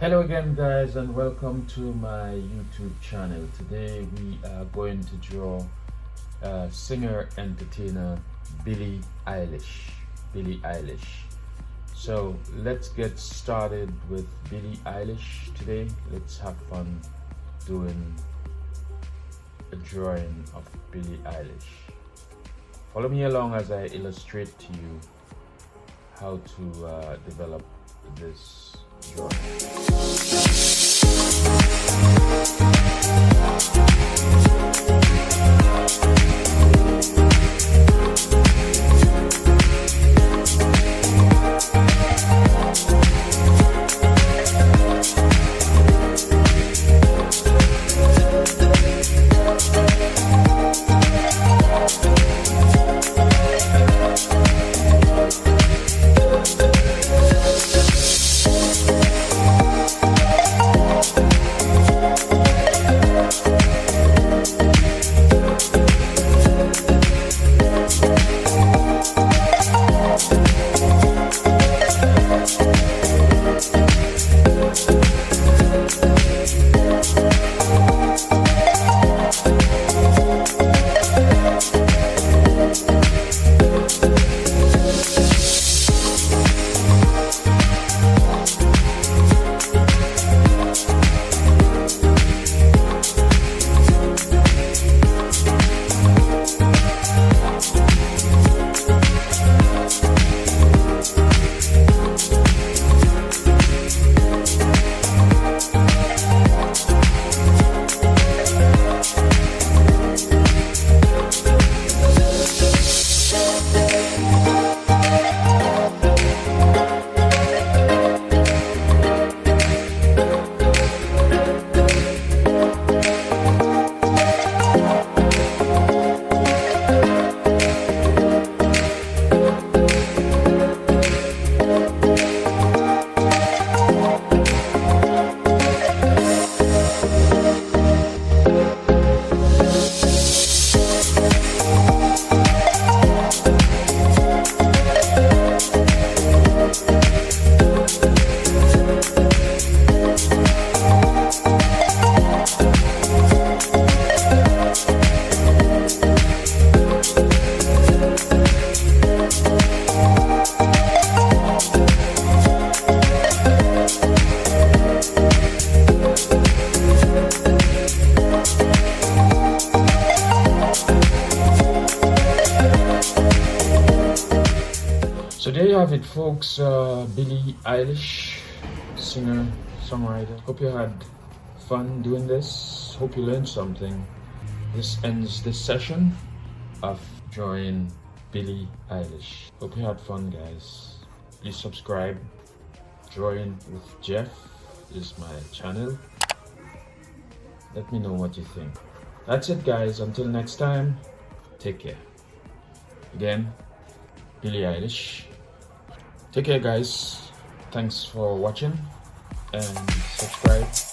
Hello again guys, and welcome to my YouTube channel. Today we are going to draw singer entertainer Billie Eilish. So let's get started with Billie Eilish today. Let's have fun doing a drawing of Billie Eilish. Follow me along as I illustrate to you how to develop this drawing. So there you have it, folks. Billie Eilish, singer, songwriter. Hope you had fun doing this. Hope you learned something. This ends this session of drawing Billie Eilish. Hope you had fun, guys. Please subscribe. Drawing with Jeff is my channel. Let me know what you think. That's it, guys. Until next time, take care. Again, Billie Eilish. Take care, guys. Thanks for watching and subscribe.